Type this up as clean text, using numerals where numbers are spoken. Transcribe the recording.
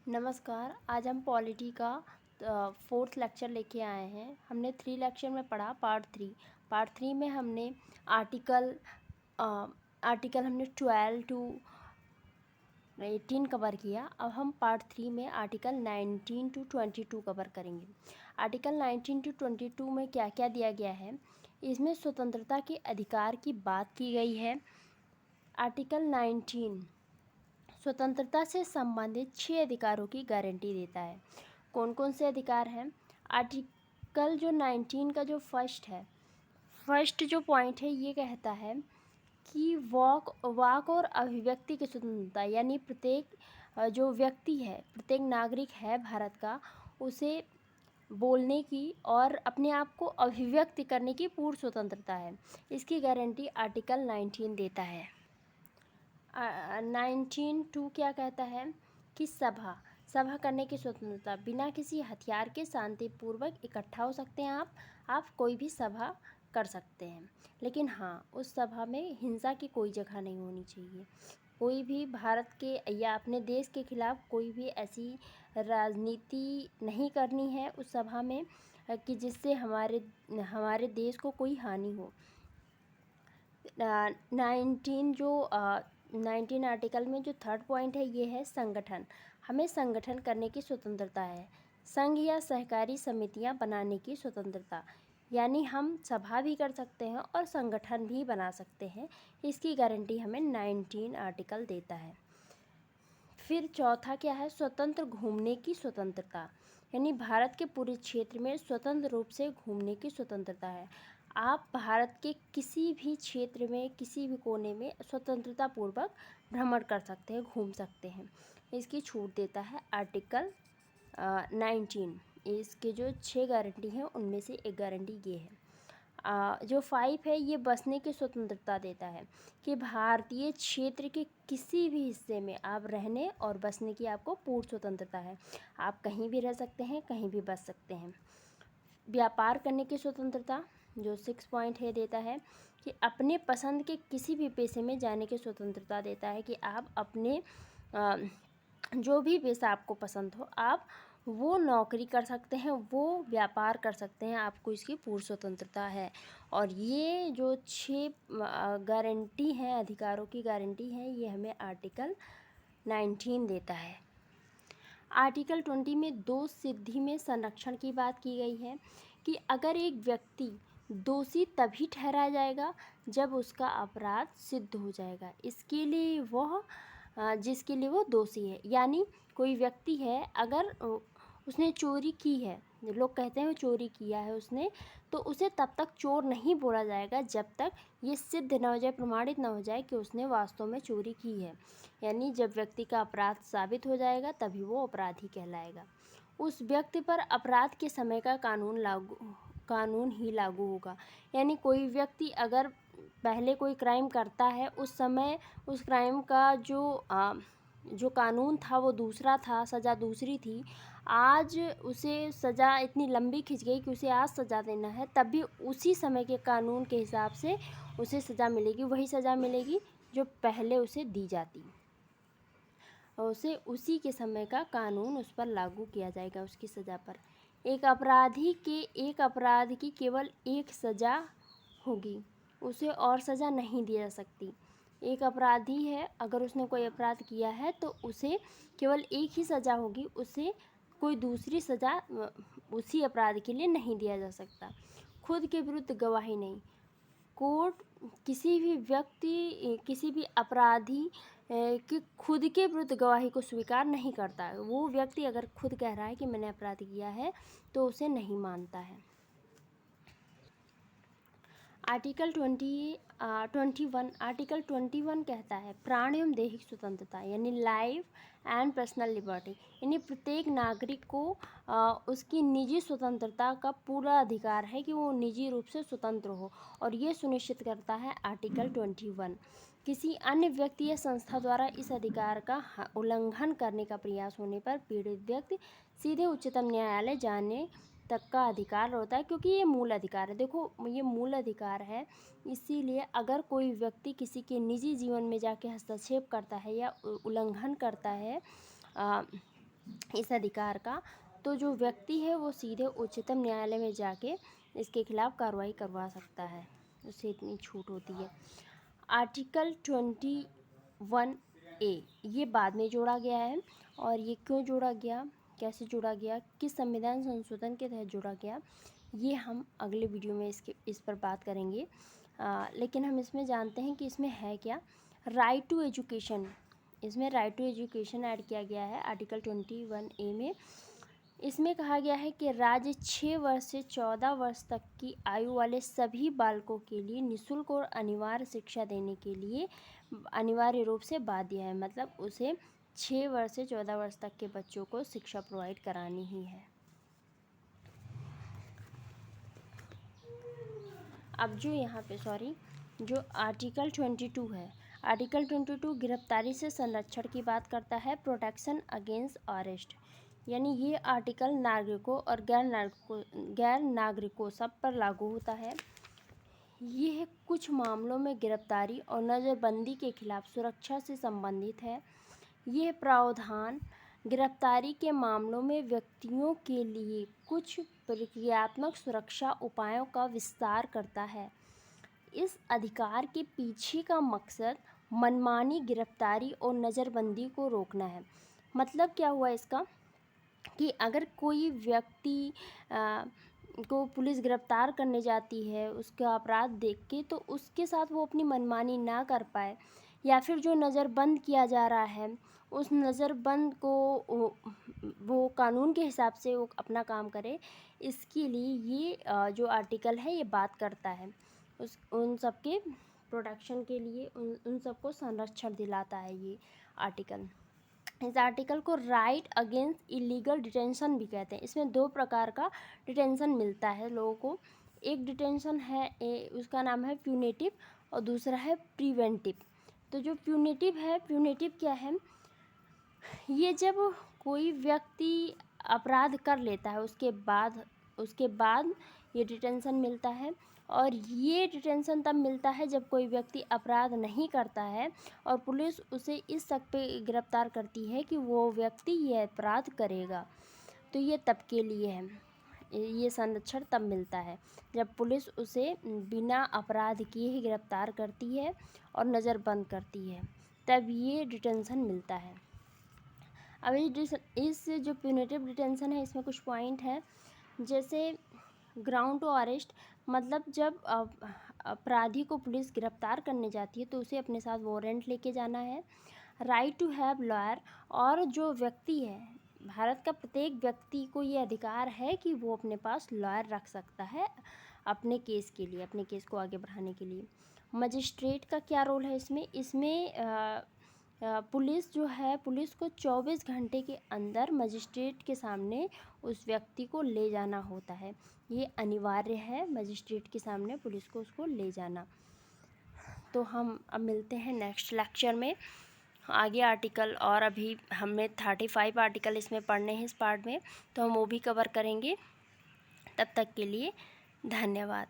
नमस्कार। आज हम पॉलिटी का फोर्थ लेक्चर लेके आए हैं। हमने 3 लेक्चर में पढ़ा पार्ट थ्री में हमने आर्टिकल हमने 12 टू 18 कवर किया। अब हम पार्ट 3 में आर्टिकल 19 टू 22 कवर करेंगे। आर्टिकल 19 टू 22 में क्या क्या दिया गया है, इसमें स्वतंत्रता के अधिकार की बात की गई है। आर्टिकल 19 स्वतंत्रता से संबंधित 6 अधिकारों की गारंटी देता है। कौन कौन से अधिकार हैं? आर्टिकल जो 19 का जो फर्स्ट जो पॉइंट है, ये कहता है कि वाक और अभिव्यक्ति की स्वतंत्रता, यानी प्रत्येक जो व्यक्ति है, प्रत्येक नागरिक है भारत का, उसे बोलने की और अपने आप को अभिव्यक्त करने की पूर्ण स्वतंत्रता है। इसकी गारंटी आर्टिकल 19 देता है। 19(2) क्या कहता है कि सभा करने की स्वतंत्रता, बिना किसी हथियार के शांतिपूर्वक इकट्ठा हो सकते हैं। आप कोई भी सभा कर सकते हैं, लेकिन हाँ, उस सभा में हिंसा की कोई जगह नहीं होनी चाहिए। कोई भी भारत के या अपने देश के खिलाफ कोई भी ऐसी राजनीति नहीं करनी है उस सभा में कि जिससे हमारे देश को कोई हानि हो। 19 आर्टिकल में जो थर्ड पॉइंट है, ये है संगठन। हमें संगठन करने की स्वतंत्रता है। संघ या सहकारी समितियां बनाने की स्वतंत्रता, यानी हम सभा भी कर सकते हैं और संगठन भी बना सकते हैं। इसकी गारंटी हमें 19 आर्टिकल देता है। फिर चौथा क्या है? स्वतंत्र घूमने की स्वतंत्रता, यानी भारत के पूरे क्षेत्र में स्वतंत्र रूप से घूमने की स्वतंत्रता है। आप भारत के किसी भी क्षेत्र में, किसी भी कोने में स्वतंत्रता पूर्वक भ्रमण कर सकते हैं, घूम सकते हैं। इसकी छूट देता है आर्टिकल 19। इसके जो 6 गारंटी हैं, उनमें से एक गारंटी ये है। जो 5 है, ये बसने की स्वतंत्रता देता है कि भारतीय क्षेत्र के किसी भी हिस्से में आप रहने और बसने की आपको पूर्ण स्वतंत्रता है। आप कहीं भी रह सकते हैं, कहीं भी बस सकते हैं। व्यापार करने की स्वतंत्रता जो 6 पॉइंट है देता है कि अपने पसंद के किसी भी पेशे में जाने की स्वतंत्रता देता है कि आप अपने जो भी पेशा आपको पसंद हो, आप वो नौकरी कर सकते हैं, वो व्यापार कर सकते हैं, आपको इसकी पूर्ण स्वतंत्रता है। और ये जो 6 गारंटी हैं, अधिकारों की गारंटी है, ये हमें आर्टिकल 19 देता है। आर्टिकल 20 में 2 सिद्धि में संरक्षण की बात की गई है कि अगर एक व्यक्ति दोषी तभी ठहराया जाएगा जब उसका अपराध सिद्ध हो जाएगा। इसके लिए जिसके लिए वो दोषी है, यानी कोई व्यक्ति है, अगर उसने चोरी की है, लोग कहते हैं वो चोरी किया है उसने, तो उसे तब तक चोर नहीं बोला जाएगा जब तक ये सिद्ध न हो जाए, प्रमाणित न हो जाए कि उसने वास्तव में चोरी की है। यानी जब व्यक्ति का अपराध साबित हो जाएगा तभी वो अपराधी कहलाएगा। उस व्यक्ति पर अपराध के समय का कानून ही लागू होगा। यानी कोई व्यक्ति अगर पहले कोई क्राइम करता है, उस समय उस क्राइम का जो कानून था वो दूसरा था, सज़ा दूसरी थी। आज उसे सज़ा इतनी लंबी खिंच गई कि उसे आज सज़ा देना है, तब भी उसी समय के कानून के हिसाब से उसे सज़ा मिलेगी। वही सज़ा मिलेगी जो पहले उसे दी जाती, और उसे उसी के समय का कानून उस पर लागू किया जाएगा उसकी सज़ा पर। एक अपराध की केवल एक सज़ा होगी, उसे और सज़ा नहीं दी जा सकती। एक अपराधी है, अगर उसने कोई अपराध किया है तो उसे केवल एक ही सज़ा होगी, उसे कोई दूसरी सज़ा उसी अपराध के लिए नहीं दिया जा सकता। खुद के विरुद्ध गवाही नहीं। कोर्ट किसी भी व्यक्ति, किसी भी अपराधी कि खुद के विरुद्ध गवाही को स्वीकार नहीं करता है। वो व्यक्ति अगर खुद कह रहा है कि मैंने अपराध किया है, तो उसे नहीं मानता है। आर्टिकल 21 कहता है प्राण एवं दैहिक स्वतंत्रता, यानी लाइफ एंड पर्सनल लिबर्टी, यानी प्रत्येक नागरिक को उसकी निजी स्वतंत्रता का पूरा अधिकार है कि वो निजी रूप से स्वतंत्र हो, और ये सुनिश्चित करता है आर्टिकल 21। किसी अन्य व्यक्ति या संस्था द्वारा इस अधिकार का उल्लंघन करने का प्रयास होने पर पीड़ित व्यक्ति सीधे उच्चतम न्यायालय जाने तक का अधिकार होता है, क्योंकि ये मूल अधिकार है। देखो, ये मूल अधिकार है, इसीलिए अगर कोई व्यक्ति किसी के निजी जीवन में जाके हस्तक्षेप करता है या उल्लंघन करता है इस अधिकार का, तो जो व्यक्ति है वो सीधे उच्चतम न्यायालय में जाके इसके खिलाफ कार्रवाई करवा सकता है, उससे इतनी छूट होती है। आर्टिकल 21A ये बाद में जोड़ा गया है, और ये क्यों जोड़ा गया, कैसे जोड़ा गया, किस संविधान संशोधन के तहत जोड़ा गया, ये हम अगले वीडियो में इस पर बात करेंगे। लेकिन हम इसमें जानते हैं कि इसमें है क्या, राइट टू एजुकेशन। इसमें राइट टू एजुकेशन ऐड किया गया है आर्टिकल 21A में। इसमें कहा गया है कि राज्य 6 वर्ष से 14 वर्ष तक की आयु वाले सभी बालकों के लिए निःशुल्क और अनिवार्य शिक्षा देने के लिए अनिवार्य रूप से बाध्य है। मतलब उसे 6 वर्ष से 14 वर्ष तक के बच्चों को शिक्षा प्रोवाइड करानी ही है। अब जो यहाँ पे जो आर्टिकल 22 है, आर्टिकल 22 गिरफ्तारी से संरक्षण की बात करता है, प्रोटेक्शन अगेंस्ट अरेस्ट। यानी ये आर्टिकल नागरिकों और गैर नागरिकों सब पर लागू होता है। यह कुछ मामलों में गिरफ्तारी और नज़रबंदी के खिलाफ सुरक्षा से संबंधित है। यह प्रावधान गिरफ्तारी के मामलों में व्यक्तियों के लिए कुछ प्रक्रियात्मक सुरक्षा उपायों का विस्तार करता है। इस अधिकार के पीछे का मकसद मनमानी गिरफ्तारी और नज़रबंदी को रोकना है। मतलब क्या हुआ इसका, कि अगर कोई व्यक्ति को पुलिस गिरफ्तार करने जाती है उसका अपराध देख के, तो उसके साथ वो अपनी मनमानी ना कर पाए, या फिर जो नज़रबंद किया जा रहा है उस नज़रबंद को वो कानून के हिसाब से वो अपना काम करे। इसके लिए ये जो आर्टिकल है ये बात करता है, उन सब के प्रोटेक्शन के लिए, उन सबको संरक्षण दिलाता है ये आर्टिकल। इस आर्टिकल को राइट अगेंस्ट इलीगल डिटेंशन भी कहते हैं। इसमें 2 प्रकार का डिटेंशन मिलता है लोगों को। एक डिटेंशन है उसका नाम है प्यूनेटिव, और दूसरा है प्रिवेंटिव। तो जो प्यूनेटिव है, प्यूनेटिव क्या है, ये जब कोई व्यक्ति अपराध कर लेता है उसके बाद ये डिटेंशन मिलता है। और ये डिटेंशन तब मिलता है जब कोई व्यक्ति अपराध नहीं करता है और पुलिस उसे इस शक पे गिरफ्तार करती है कि वो व्यक्ति ये अपराध करेगा। तो ये तब के लिए है, ये संरक्षण तब मिलता है जब पुलिस उसे बिना अपराध किए ही गिरफ्तार करती है और नज़रबंद करती है, तब ये डिटेंशन मिलता है। अब इस जो प्यूनेटिव डिटेंशन है इसमें कुछ पॉइंट है, जैसे ग्राउंड टू अरेस्ट, मतलब जब अपराधी को पुलिस गिरफ्तार करने जाती है तो उसे अपने साथ वारंट लेके जाना है। राइट टू हैव लॉयर, और जो व्यक्ति है, भारत का प्रत्येक व्यक्ति को ये अधिकार है कि वो अपने पास लॉयर रख सकता है अपने केस के लिए, अपने केस को आगे बढ़ाने के लिए। मजिस्ट्रेट का क्या रोल है इसमें पुलिस जो है, पुलिस को 24 घंटे के अंदर मजिस्ट्रेट के सामने उस व्यक्ति को ले जाना होता है। ये अनिवार्य है मजिस्ट्रेट के सामने पुलिस को उसको ले जाना। तो हम अब मिलते हैं नेक्स्ट लेक्चर में आगे आर्टिकल, और अभी हमें 35 आर्टिकल इसमें पढ़ने हैं इस पार्ट में, तो हम वो भी कवर करेंगे। तब तक के लिए धन्यवाद।